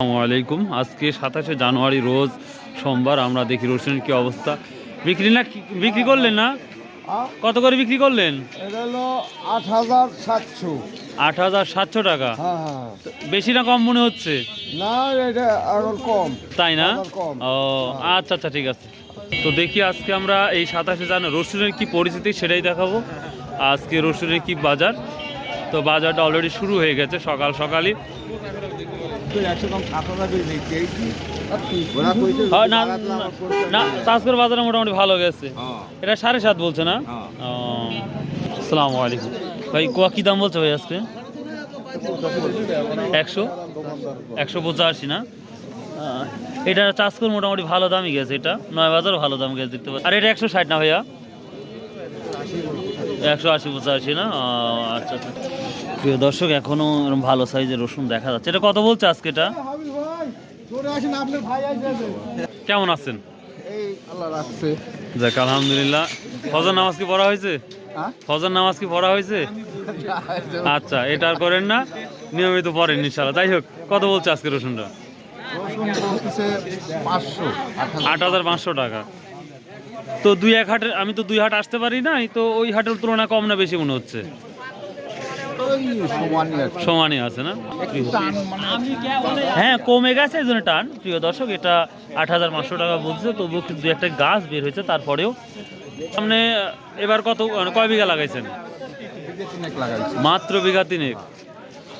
আসসালামু আলাইকুম। আজকে 27শে জানুয়ারি রোজ সোমবার। আমরা দেখি রসুনের কি অবস্থা। বিক্রি করলেন না? কত করে বিক্রি করলেন? এটা হলো ৮,৭০০। ৮,৭০০ টাকা। হ্যাঁ হ্যাঁ। বেশি না কম মনে হচ্ছে? না, এটা এখন কম। তাই না? কম। ও আচ্ছা আচ্ছা, ঠিক আছে। তো দেখি আজকে আমরা এই 27শে জানুয়ারি রসুনের কি পরিস্থিতি সেটাই দেখাবো। আজকে রসুনের কি বাজার। তো বাজারটা অলরেডি শুরু হয়ে গেছে সকাল সকালই। না, চাষকর বাজারে মোটামুটি ভালো গেছে। এটা 7.5 বলছে না? আসসালামু আলাইকুম ভাই, কোয়া কি দাম বলছে ভাই আজকে? 185 না? এটা চাষকর মোটামুটি ভালো দামই গেছে। এটা 9 বাজারও ভালো দাম গেছে দেখতে পাচ্ছি। আর এটা 160 না ভাইয়া? 180-85 না? আচ্ছা আচ্ছা। প্রিয় দর্শক, এখনো ভালো সাইজের রসুন দেখা যাচ্ছে। এটা কত বলছে আজকে? এটা কেমন আছেন? যাক আলহামদুলিল্লাহ। ফজর নামাজ কি পড়া হয়েছে? ফজর নামাজ কি পড়া হয়েছে? আচ্ছা, এটা আর করেন না, নিয়মিত পড়েন ইনশাআল্লাহ। যাই হোক, কত বলছে আজকে রসুনটা? 8,500 টাকা। তো দুই এক হাটের, আমি তো দুই হাট আসতে পারি না, তো ওই হাটের তুলনায় কম না বেশি মনে হচ্ছে? সমানই আছে না? হ্যাঁ, কমে গেছে এই জন্য টান। প্রিয় দর্শক, এটা 8,500 টাকা বলছে। তবুও দু একটা গাছ বের হয়েছে। তারপরেও সামনে এবার কয় বিঘা লাগাইছেন? মাত্র বিঘা 3।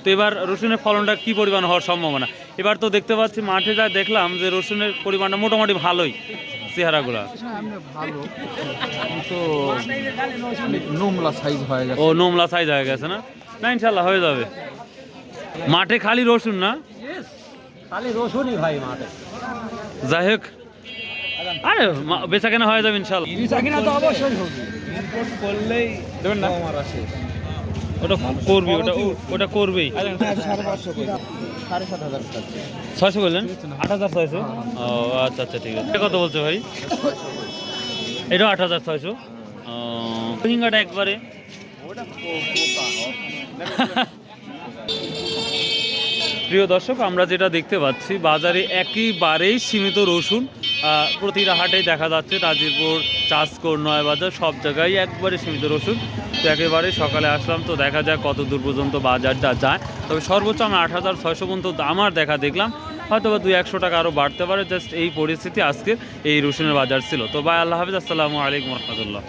তো এবার রসুনের ফলনটা কি পরিমাণ হওয়ার সম্ভাবনা? এবার তো দেখতে পাচ্ছি মাঠে যা দেখলাম যে রসুনের পরিমাণটা মোটামুটি ভালোই, চেহারাগুলা নোমলা সাইজ হয়ে গেছে। ও নোমলা সাইজ হয়ে গেছে না? না, ইনশাল্লাহ হয়ে যাবে। মাঠে খালি রসুন না? খালি রসুনই ভাই মাঠে। যাই হোক, আরে বেচা কেনা হয়ে যাবে ইনশাল্লাহ। বেচা কিনা তো অবশ্যই হবে। ইম্পোর্ট করলেই দেবেন না আমার আসে। ওটা করবি, ওটা করবেই। 600 বললেন? 8,600। ও আচ্ছা আচ্ছা, ঠিক আছে। কত বলছে ভাই? এটা 8,600। হিঙ্গাটা একবারে প্রিয় দর্শক, আমরা যেটা দেখতে পাচ্ছি বাজারে একেবারেই সীমিত রসুন। প্রতিটা হাটেই দেখা যাচ্ছে, রাজিরপুর, চাষকর, নয়াবাজার সব জায়গায় একবারে সীমিত রসুন। তো একেবারে সকালে আসলাম, তো দেখা যায় কত দূর পর্যন্ত বাজারটা যায়। তবে সর্বোচ্চ আমরা 8,600 পর্যন্ত আমার দেখলাম। হয়তো বা 200-100 টাকা আরও বাড়তে পারে। জাস্ট এই পরিস্থিতি আজকের এই রসুনের বাজার ছিল। তো ভাই, আল্লাহ হাফিজ, আসসালামু আলাইকুম রহমতুল্লাহ।